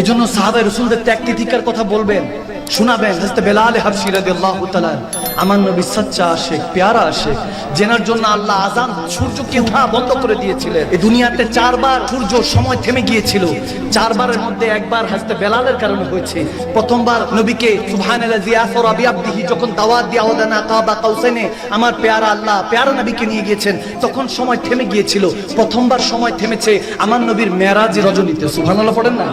এজন্য সাহাবায়ে রাসূলদের ত্যাগ তিতিকার কথা বলবেন, শোনাবেন। হযরত বেলাল হাবশী রাদিয়াল্লাহু তাআলা আমার নবী সচ্চা আশিক, প্যারা আশিক, যেনার জন্য আল্লাহ আযান সূর্যকে ওঠা বন্ধ করে দিয়েছিলেন। এই দুনিয়াতে 4 বার সূর্য সময় থেমে গিয়েছিল, 4 বারের মধ্যে একবার হযরত বেলালের কারণে হয়েছে। প্রথমবার নবীকে সুবহানাল্লাযী আসরা বিআবদিহি যখন দাওয়াত দিয়ে আওয়াদানা কাবা কাউসাইনে আমার প্যারা আল্লাহ প্যারা নবীকে নিয়ে গিয়েছেন, তখন সময় থেমে গিয়েছিল। প্রথমবার সময় থেমেছে আমার নবীর মেরাজের রজনীতে, সুবহানাল্লাহ পড়েন না।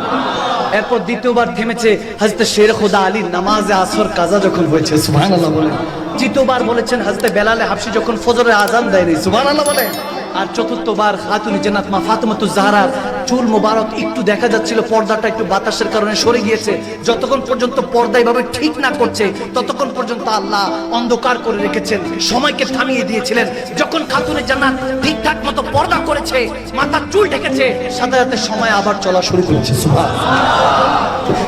এরপর দ্বিতীয়বার থেমেছে হযরত শের খোদা আলীর নামাজে আসর কাজা যখন হয়েছে, সুবহানাল্লাহ বলেন। তৃতীয়বার বলেছেন হযরত বেলাল হাবশী যখন ফজরের আযান দেয়নি, সুবহানাল্লাহ বলেন। আর চতুর্থবার খাতুন জান্নাত মা ফাতেমাতুজ জাহরার চুল মোবারক একটু দেখা যাচ্ছিল, পর্দাটা একটু বাতাসের কারণে সরে গিয়েছে। যতক্ষণ পর্যন্ত পর্দা এভাবে ঠিক না করছে ততক্ষণ পর্যন্ত আল্লাহ অন্ধকার করে রেখেছেন, সময়কে থামিয়ে দিয়েছিলেন। যখন খাতুন জান্নাত ঠিকঠাক মতো পর্দা করেছে, মাথার চুল ঢেকেছে, সাথে সাথে সময় আবার চলা শুরু করেছে। সুবহানাল্লাহ।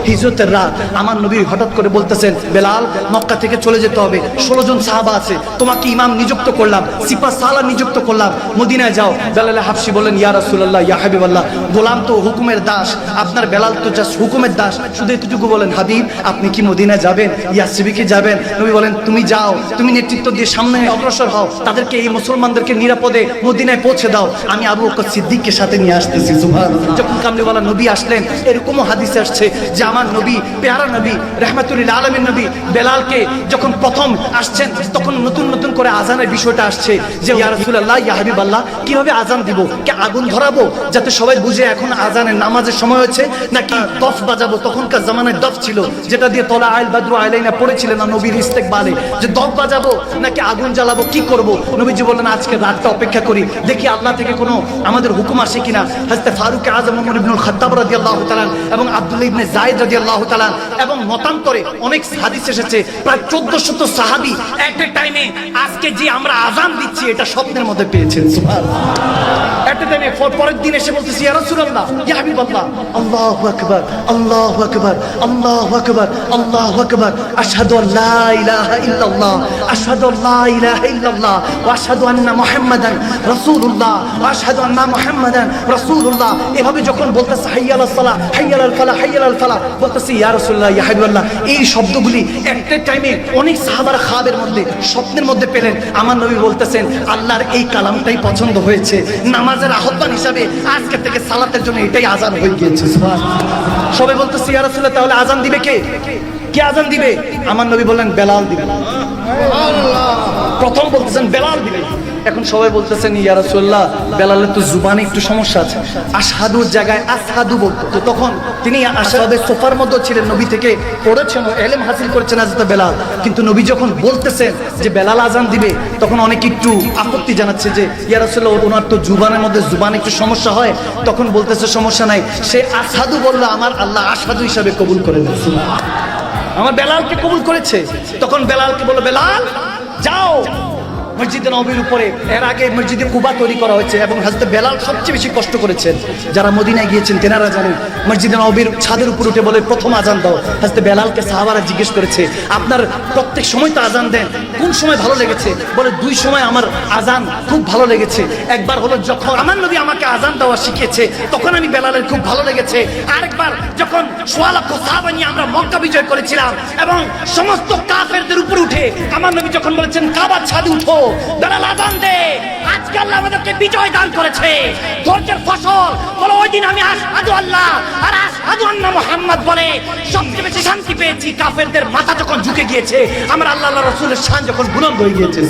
হিজরতের রাত আমার নবী হঠাৎ করে বলতেছেন, বেলাল মক্কা থেকে চলে যেতে হবে, 16 জন সাহাবা আছে, তোমাকে ইমাম নিযুক্ত করলাম, সিপাহ সালার নিযুক্ত করলাম, মদিনায় যাও। বেলাল হাবশী বলেন, ইয়া রাসূলুল্লাহ, ইয়া হাবিবাল্লাহ, গোলাম তো হুকুমের দাস, আপনার বেলাল তো জাস্ট হুকুমের দাস, শুধু এতটুকু বলেন, হাবিব আপনি কি মদিনায় যাবেন, ইয়াসরিবে যাবেন? নবী বলেন, তুমি যাও, তুমি নেতৃত্ব দিয়ে সামনে অগ্রসর হও, তাদেরকে এই মুসলমানদেরকে নিরাপদে মদিনায় পৌঁছে দাও, আমি আবু বকর সিদ্দিককে সাথে নিয়ে আসতেছি। সুবহানাল্লাহ। যখন কামলিওয়ালা নবী আসলেন, এরকমও হাদিসে আসছে যে আমার নবী, পেয়ারা নবী, রাহমাতুল আলামিন নবী বেলালকে যখন প্রথম আসছেন তখন নতুন নতুন করে আজানের বিষয়টা আসছে যে ইয়া রাসূলুল্লাহ, ইয়া হাবিবাল্লাহ, কিভাবে আজান দিব? কি আগুন ধরাবো যাতে সবাই বুঝে এখন আজানের নামাজের সময় হচ্ছে, নাকি দফ বাজাবো? তখনকার জামানায় দফ ছিল, যেটা দিয়ে তলা আইল বাদরু আলাইনা পড়েছিলেন না নবীর ইস্তেকবালে, যে দফ বাজাবো নাকি আগুন জ্বালাবো, কি করব? নবীজি বললেন, আজকে রাতটা অপেক্ষা করি, দেখি আল্লাহ থেকে কোনো আমাদের হুকুম আসে কিনা। হযরত ফারুক আযম ওমর ইবনুল খাত্তাব রাদিয়াল্লাহু তাআলা এবং আব্দুল্লাহ ইবনে যায়েদ রাদিয়াল্লাহু তাআলা এবং মতান্তরে অনেক হাদিস এসেছে, প্রায় 1400 সাহাবী এট এ টাইমে আজকে যে আমরা আযান দিচ্ছি এটা স্বপ্নের মধ্যে পেয়েছেন। সুবহানাল্লাহ। এট এ টাইমে পরের দিন এসে বলতেছি, ইয়া রাসূলুল্লাহ, ইয়া হাবিবাল্লাহ, আল্লাহু আকবার, আল্লাহু আকবার, আল্লাহু আকবার, আল্লাহু আকবার, আশহাদু আল্লা ইলাহা ইল্লাল্লাহ, আশহাদু আল্লা ইলাহা ইল্লাল্লাহ, ওয়া আশহাদু আন্না মুহাম্মাদান রাসূলুল্লাহ, ওয়া আশহাদু আন্না মুহাম্মাদান রাসূলুল্লাহ। এভাবে যখন বলতেছে হাইয়া আলাস সালাহ, হাইয়া আলাল ফালাহ, হাইয়া আলাল ফালাহ, বলতেছি ইয়া রাসূলুল্লাহ, ইয়া হাবিবাল্লাহ, এই শব্দগুলি একটা টাইমে অনেক সাহাবারা খাবের মধ্যে স্বপ্নের মধ্যে পেলেন। আমার নবী বলতেছেন, আল্লাহর এই কালামটাই পছন্দ হয়েছে, নামাজের আহ্বান হিসাবে আজকে থেকে সালাতের জন্য এটাই আজান হয়ে গিয়েছে। সুবহানাল্লাহ। সবাই বলতেছে, ইয়া রাসূলুল্লাহ, তাহলে আজান দিবে কে? কে আজান দিবে? আমার নবী বললেন, বেলাল দিবে। প্রথম বলতেছেন বেলাল দিবে। এখন সবাই বলতেছেন, ইয়া রাসূলুল্লাহ, বেলালের তো জুবানে একটু সমস্যা আছে, আশহাদুর জায়গায় আসহাদু বলতো। তো তখন তিনি আশহাদের সোফার মধ্যে ছিলেন, নবী থেকে পড়েছেন, ইলম হাসিল করেছেন হযরত বেলাল। কিন্তু নবী যখন বলতেছেন যে বেলাল আজান দিবে, তখন অনেক একটু আপত্তি জানাচ্ছে যে ইয়া রাসূলুল্লাহ, ওনার তো জুবানের মধ্যে জুবানে একটু সমস্যা হয়। তখন বলতেছে, সমস্যা নাই, সে আসহাদু বলল, আমার আল্লাহ আশহাদু হিসাবে কবুল করে নিয়েছে, আমার বেলালকে কবুল করেছে। তখন বেলালকে বলল, বেলাল যাও মসজিদে নববীর উপরে। এর আগে মসজিদে কুবা তৈরি করা হয়েছে এবং হযরত বেলাল সবচেয়ে বেশি কষ্ট করেছেন। যারা মদিনায় গিয়েছেন তেনারা জানেন, মসজিদে নববীর ছাদের উপর উঠে বলে, প্রথম আজান দাও। হযরত বেলালকে সাহাবারা জিজ্ঞেস করেছে, আপনার প্রত্যেক সময় তো আজান দেন, কোন সময় ভালো লেগেছে? বলে, 2 সময় আমার আজান খুব ভালো লেগেছে। একবার হলো যখন আমার নবী আমাকে আজান দেওয়া শিখিয়েছে, তখন আমি বেলালের খুব ভালো লেগেছে। আরেকবার যখন 1.5 লক্ষ সাহাবা নিয়ে আমরা মক্কা বিজয় করেছিলাম এবং সমস্ত কাফেরদের উপর উঠে আমার নবী যখন বলেছেন, কাবার ছাদে উঠো, বেলাল আযান দে, আজকে আল্লাহ আমাদেরকে বিজয় দান করেছে, ধৈর্যের ফসল। বলো, ওই দিন আমি আশহাদু আল্লাহ আর আশহাদু আন্না মুহাম্মাদ বলে সবচেয়ে বেশি শান্তি পেয়েছি। কাফেরদের মাথা যখন ঝুঁকে গিয়েছে, আমার আল্লাহ রাসূলের শান যখন বুলন্দ হয়ে গিয়েছে।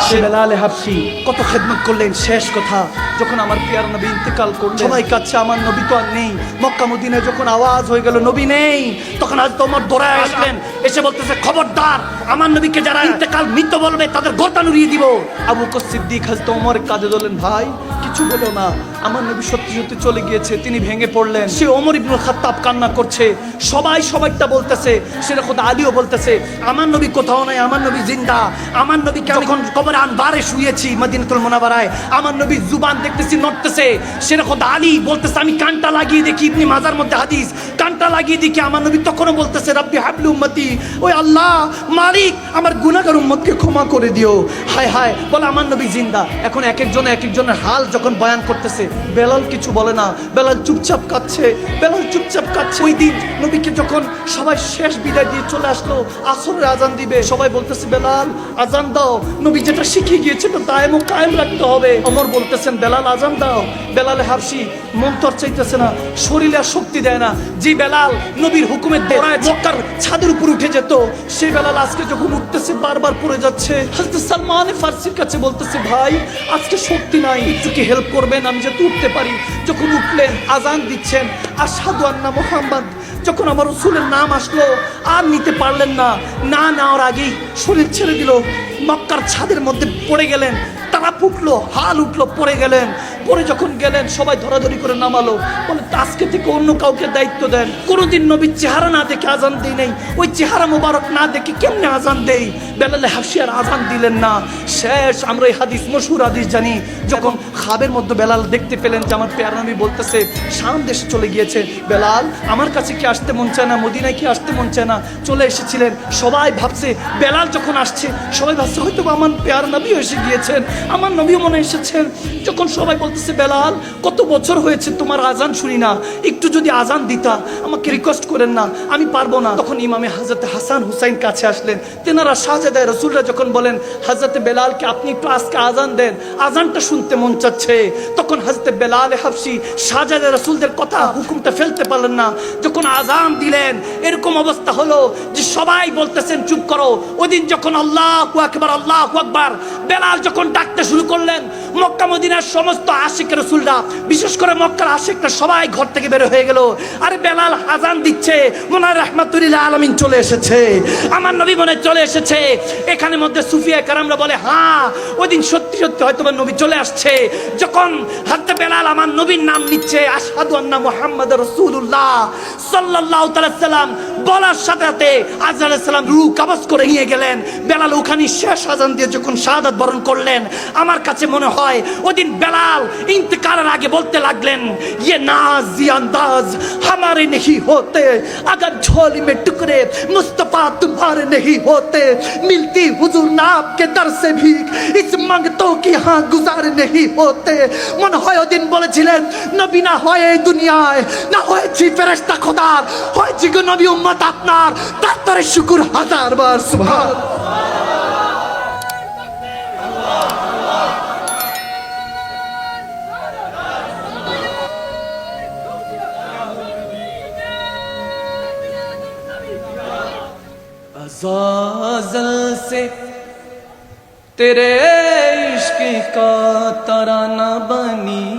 সে বেলাল হাবশী কত খেদমত করলেন। শেষ কথা, যখন আমার প্রিয় নবী ইন্তেকাল করলেন, সবাই কাছে, আমার নবী তো আর নেই। মক্কা মদিনায় যখন আওয়াজ হয়ে গেল নবী নেই, তখন আজ তোমার দৌড়ায় আসলেন, এসে বলতেছে, খবরদার, আমার নবীকে যারা ইন্তেকাল মৃত্যু বলবে তাদের গর্দান উড়িয়ে দিব। আবু বকর সিদ্দিক হযরত ওমর কাঁদে বললেন, ভাই কিছু বলো না, আমার নবী সত্যি সত্যি চলে গিয়েছে। তিনি ভেঙে পড়লেন। সে ওমর ইবনুল খাত্তাব কান্না করছে, সবাই সবাইটা বলতেছে, সেটা খোদা আলীও বলতেছে, আমার নবী কোথাও নাই, আমার নবী জিন্দা। আমার নবীকে যখন কবরে আনবারে শুয়েছি মদিনাতুল মুনাওয়ারায়, আমার নবী জুবান দেখতেছি নড়তেছে। সেটা খোদা আলী বলতেছে, আমি কানটা লাগিয়ে দেখি, ইবনে মাজার মধ্যে হাদিস, কানটা লাগিয়ে দিকে আমার নবী তখনও বলতেছে রাব্বি হাবলি উম্মতি, ওই আল্লাহ মালিক আমার গুনাহগার উম্মতকে ক্ষমা করে দিও। হায় হায় বলে আমার নবী জিন্দা। এখন এক একজনের হাল যখন বয়ান করতেছে, বেলাল কিছু বলে না, বেলাল চুপচাপ কাঁদছে, বেলাল চুপচাপ কাঁদছে। ওই দিন নবীকে যখন সবাই শেষ বিদায় দিয়ে চলে আসলো, আসরের আজান দিবে, সবাই বলতেছে বেলাল আজান দাও। নবী যেটা শিখিয়ে গিয়েছিল দায়েম ও কায়েম রাখতে হবে। ওমর বলতেছেন বেলাল আজান দাও। বেলালে হাবশি মন তোর চাইতেছে না, শরীরে আর শক্তি দেয় না। যে বেলাল নবীর হুকুমের দৌড়ায় মক্কার ছাদের উপর উঠে যেত, সেই বেলাল আজকে যখন উঠতেছে বারবার পড়ে যাচ্ছে। হযরত সালমান ফারসির কাছে বলতেছে ভাই আজকে শক্তি নাই, একটু কি হেল্প করবেন, আমি যাতে উঠতে পারি। যখন উঠলেন আজান দিচ্ছেন আশহাদু আন্না মুহাম্মদ, যখন আমার রাসূলের নাম আসলো আর নিতে পারলেন না, না নেওয়ার আগেই শরীর ছেড়ে দিল, মক্কার ছাদের মধ্যে পড়ে গেলেন। তারা ফুটলো, হাল উঠলো, পড়ে গেলেন। পরে যখন গেলেন সবাই ধরাধরি করে নামালো, বলে আজকে থেকে অন্য কাউকে দায়িত্ব দেন। কোনোদিন নবীর চেহারা না দেখে আজান দেই নাই, ওই চেহারা মোবারক না দেখে কেমনে আজান দেই। বেলালে হাবশি আর আজান দিলেন না। শেষ আমরা এই হাদিস, মশহুর হাদিস জানি, যখন খাবের মধ্যে বেলাল দেখতে পেলেন যে আমার প্যারা নবী বলতেছে শাম দেশে চলে গিয়েছে, বেলাল আমার কাছে কি আসতে মন চায় না, মদিনায় কি আসতে মন চায় না, চলে এসেছিলেন। সবাই ভাবছে বেলাল যখন আসছে, সবাই ভাবছে হয়তো আমার প্যারা নবীও এসে গিয়েছেন, আমার নবীও মনে এসেছেন। যখন সবাই বলতেছে বেলাল কত বছর হয়েছে তোমার আজান শুনি না, একটু যদি আজান দিতা, আমাকে রিকোয়েস্ট করেন না, আমি পারবো না। তখন ইমামে হযরত হাসান হুসাইন কাছে আসলেন। তেনারা শাহজাদা রাসূলরা যখন বলেন হযরত বেলালকে আপনি একটু আজকে আজান দেন, আজানটা শুনতে মন চাচ্ছে, তখন হযরত বেলাল হাবশি শাহজাদা রাসূলদের কথা হুকুমটা ফেলতে পারলেন না। যখন আজান দিলেন এরকম অবস্থা হলো যে সবাই বলতেছেন চুপ করো। ওইদিন যখন আল্লাহু আকবার আল্লাহু আকবার বেলাল যখন ডাকতে শুরু করলেন, মক্কা মদিনার সমস্ত আশিক রাসূলরা, বিশেষ করে মক্কার আশিকরা সবাই ঘর থেকে বের হয়ে গেল। আরে বেলাল আজান দিচ্ছে, মনে হয় রাহমাতুল্লিল আলামিন চলে এসেছে, আমার নবী মনে চলে এসেছে। এখানে মধ্যে সুফিয়া কেরামরা বলে হ্যাঁ ওইদিন সত্যি সত্যি হয়তো নবী চলে আসছে। যখন হযরত বেলাল আমার নবীর নাম নিচ্ছে আশহাদু আন্না মুহাম্মাদুর রাসূলুল্লাহ সাল্লাল্লাহু তাআলা সাল্লাম বলার সাথে সাথে আজরাইল আলাইহিস সালাম রূহ কবজ করে নিয়ে গেলেন। বেলাল ওখানে শেষ আজান দিয়ে যখন শাহাদাত বরণ করলেন, আমার কাছে মনে হয় ওদিন বেলাল ইন্তেকালের আগে বলতে লাগলেন ये नाज ये अंदाज हमारे नहीं होते, अगर झोली में टुकड़े मुस्तफा तुम्हारे नहीं होते, मिलती हुजूर नाप के दर से भी इस मंगतों की हाँ गुजार नहीं होते। মনে হয় ওদিন বলেছিলেন নবী না হয় এই দুনিয়ায়, না হয়েছি ফেরেশতা খোদার, হয়েছি গো নবী উম্মত আপনার, তার শুকর হাজার বার সুবহানাল্লাহ। अज़ाज़ल से तेरे इश्क का तराना बनी,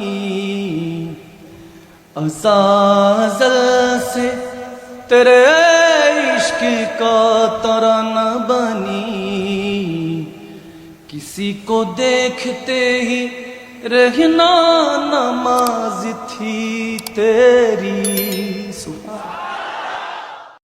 अज़ाज़ल से तेरे इश्क का तराना बनी, किसी को देखते ही रहना नमाज थी तेरी,